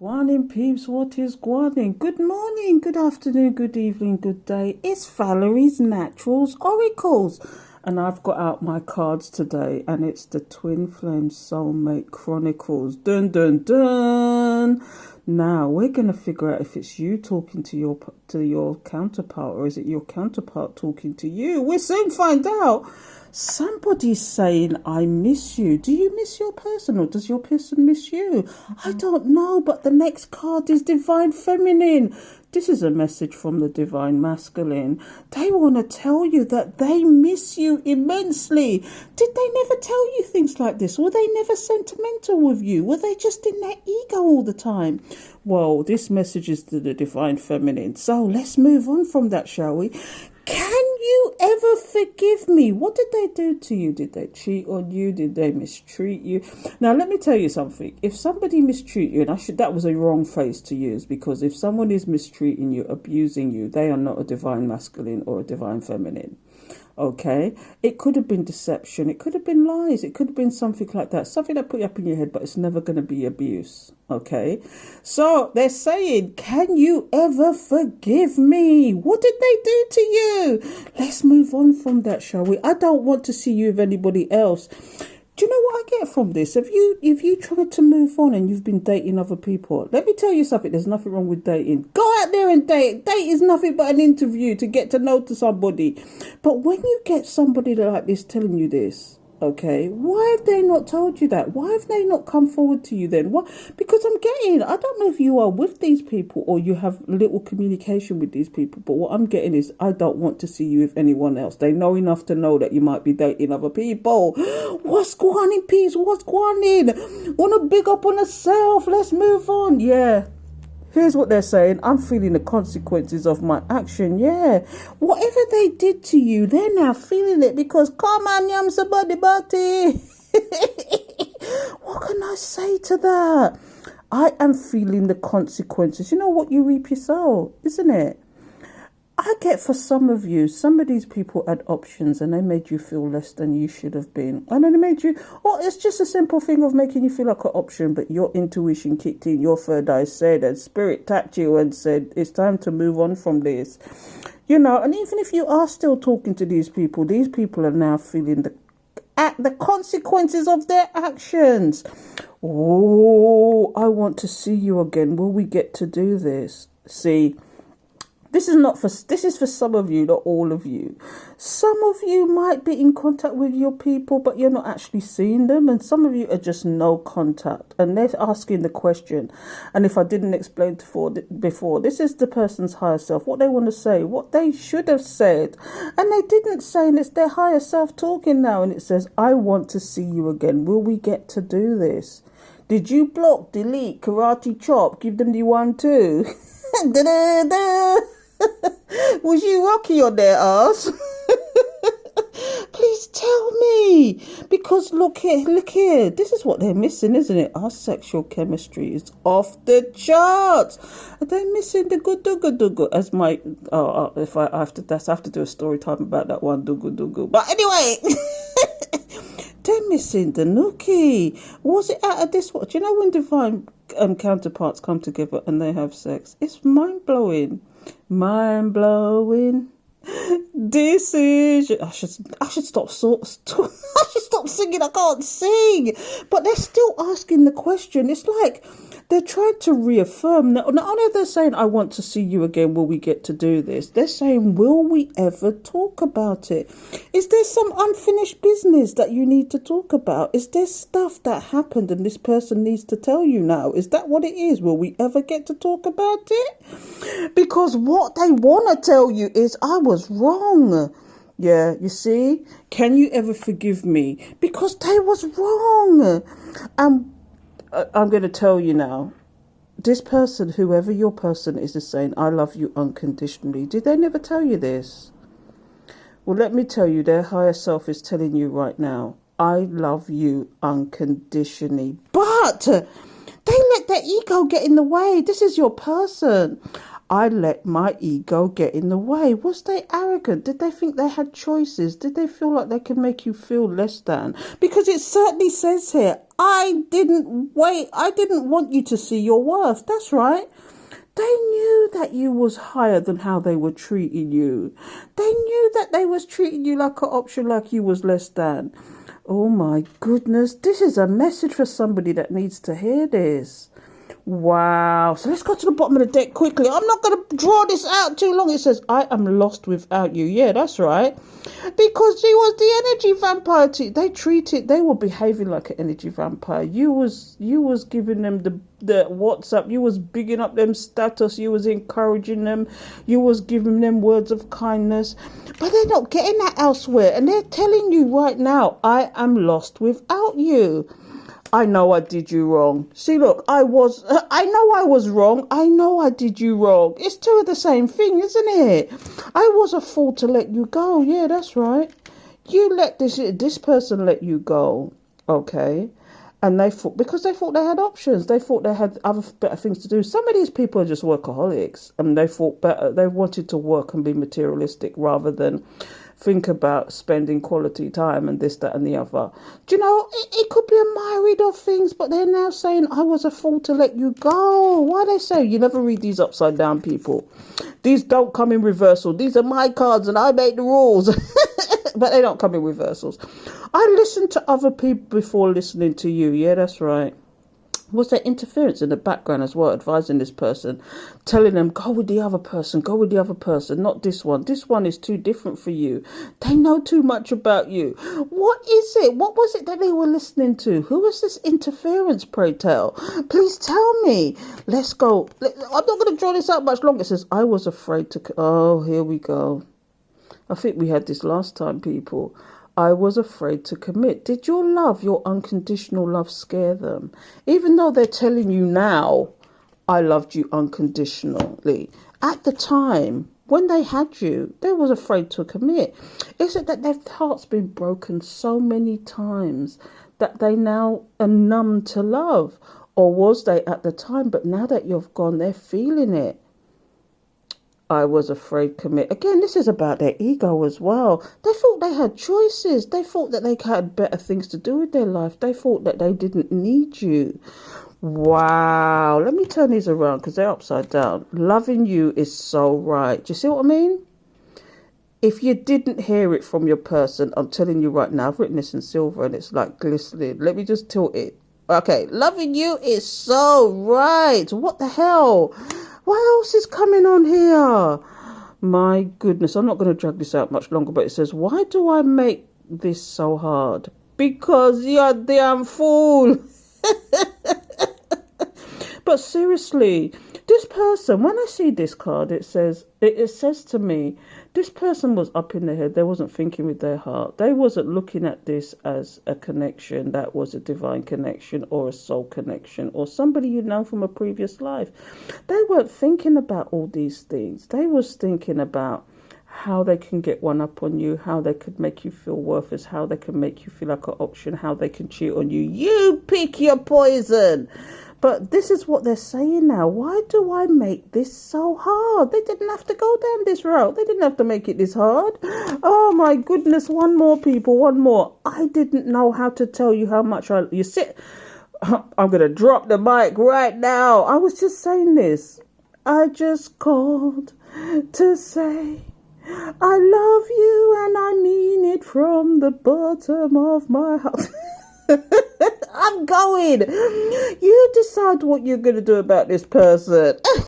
Guanin peeps, what is guanin? Good morning, good afternoon, good evening, good day. It's Valerie's Naturals Oracles. And I've got out my cards today and it's the Twinflame Soulmate Chronicles. Dun dun dun. Now we're going to figure out if it's you talking to your counterpart or is it your counterpart talking to you. We'll soon find out. Somebody's saying, I miss you. Do you miss your person or does your person miss you? I don't know, but the next card is Divine Feminine. This is a message from the Divine Masculine. They want to tell you that they miss you immensely. Did they never tell you things like this? Were they never sentimental with you? Were they just in their ego all the time? Well, this message is to the Divine Feminine. So let's move on from that, shall we? Can you ever forgive me? What did they do to you? Did they cheat on you? Did they mistreat you? Now, let me tell you something. If somebody mistreat you, and that was a wrong phrase to use, because if someone is mistreating you, abusing you, they are not a divine masculine or a divine feminine. Okay, it could have been deception, it could have been lies, it could have been something like that, something that put you up in your head, but it's never going to be abuse. Okay, so they're saying, can you ever forgive me? What did they do to you? Let's move on from that, shall we? I don't want to see you with anybody else. Do you know what I get from this? If you tried to move on and you've been dating other people, let me tell you something, there's nothing wrong with dating. Go out there and date. Date is nothing but an interview to get to know to somebody. But when you get somebody like this telling you this, okay, why have they not told you that? Why have they not come forward to you then? What? Because I don't know if you are with these people or you have little communication with these people, but what I'm getting is I don't want to see you with anyone else. They know enough to know that you might be dating other people. What's going on in peace? What's going in? Want to big up on yourself? Let's move on. Yeah. Here's what they're saying. I'm feeling the consequences of my action. Yeah. Whatever they did to you, they're now feeling it because come on, yam somebody body. What can I say to that? I am feeling the consequences. You know what you reap yourself, isn't it? I get for some of these people had options and they made you feel less than you should have been. And then they made you, it's just a simple thing of making you feel like an option, but your intuition kicked in, your third eye said, and spirit tapped you and said, it's time to move on from this. You know, and even if you are still talking to these people are now feeling the consequences of their actions. Oh, I want to see you again. Will we get to do this? See, this is for some of you, not all of you. Some of you might be in contact with your people, but you're not actually seeing them. And some of you are just no contact. And they're asking the question. And if I didn't explain before, this is the person's higher self. What they want to say, what they should have said. And they didn't say, and it's their higher self talking now. And it says, I want to see you again. Will we get to do this? Did you block, delete, karate chop, give them the 1-2? Da-da-da. Was you rocky on their ass? Please tell me. Because look here. This is what they're missing, isn't it? Our sexual chemistry is off the charts. They're missing the good dugu. As my if I have to do a story time about that one dugu. But anyway. They're missing the nookie. Was it out of this? What do you know when divine counterparts come together and they have sex? It's mind blowing. Mind blowing. This is. I should stop. I should stop singing. I can't sing. But they're still asking the question. It's like they're trying to reaffirm. Not only are they saying, I want to see you again, will we get to do this? They're saying, will we ever talk about it? Is there some unfinished business that you need to talk about? Is there stuff that happened and this person needs to tell you now? Is that what it is? Will we ever get to talk about it? Because what they want to tell you is, I was wrong. Yeah, you see? Can you ever forgive me? Because they was wrong. I'm going to tell you now, this person, whoever your person is saying, I love you unconditionally. Did they never tell you this? Well, let me tell you, their higher self is telling you right now, I love you unconditionally. But they let their ego get in the way. This is your person. I let my ego get in the way. Was they arrogant? Did they think they had choices? Did they feel like they could make you feel less than? Because it certainly says here, I didn't want you to see your worth. That's right. They knew that you was higher than how they were treating you. They knew that they was treating you like an option, like you was less than. Oh my goodness, this is a message for somebody that needs to hear this. Wow. So let's go to the bottom of the deck quickly. I'm not going to draw this out too long. It says, I am lost without you. Yeah, that's right. Because she was the energy vampire. They were behaving like an energy vampire. You was giving them the WhatsApp. You was bigging up them status. You was encouraging them. You was giving them words of kindness. But they're not getting that elsewhere. And they're telling you right now, I am lost without you. I know I did you wrong. See, look, I know I was wrong. I know I did you wrong. It's two of the same thing, isn't it? I was a fool to let you go. Yeah, that's right. You let this person let you go. Okay. And because they thought they had options. They thought they had better things to do. Some of these people are just workaholics, and they thought better. They wanted to work and be materialistic rather than think about spending quality time and this, that and the other. Do you know, it could be a myriad of things, but they're now saying, I was a fool to let you go. Why they say? You never read these upside down, people. These don't come in reversal. These are my cards and I make the rules. But they don't come in reversals. I listen to other people before listening to you. Yeah, that's right. Was there interference in the background as well, advising this person, telling them, go with the other person, not this one. This one is too different for you. They know too much about you. What is it? What was it that they were listening to? Who was this interference, pray tell? Please tell me. Let's go. I'm not going to draw this out much longer. It says, I was afraid to... Oh, here we go. I think we had this last time, people. I was afraid to commit. Did your love, your unconditional love, scare them? Even though they're telling you now, I loved you unconditionally. At the time, when they had you, they was afraid to commit. Is it that their heart's been broken so many times that they now are numb to love? Or was they at the time, but now that you've gone, they're feeling it? I was afraid to commit. Again, this is about their ego as well. They thought they had choices. They thought that they had better things to do with their life. They thought that they didn't need you. Wow. Let me turn these around because they're upside down. Loving you is so right. Do you see what I mean? If you didn't hear it from your person, I'm telling you right now, I've written this in silver and it's like glistening. Let me just tilt it. Okay. Loving you is so right. What the hell? What else is coming on here? My goodness, I'm not going to drag this out much longer, but it says, why do I make this so hard? Because you're a damn fool. But seriously, this person, when I see this card, it says to me, this person was up in their head. They wasn't thinking with their heart. They wasn't looking at this as a connection that was a divine connection or a soul connection or somebody you know from a previous life. They weren't thinking about all these things. They was thinking about how they can get one up on you, how they could make you feel worthless, how they can make you feel like an option, how they can cheat on you. You pick your poison. But this is what they're saying now. Why do I make this so hard? They didn't have to go down this route. They didn't have to make it this hard. Oh my goodness. One more, people. One more. I didn't know how to tell you how much you sit. I'm going to drop the mic right now. I was just saying this. I just called to say I love you and I mean it from the bottom of my heart. I'm going. You decide what you're going to do about this person.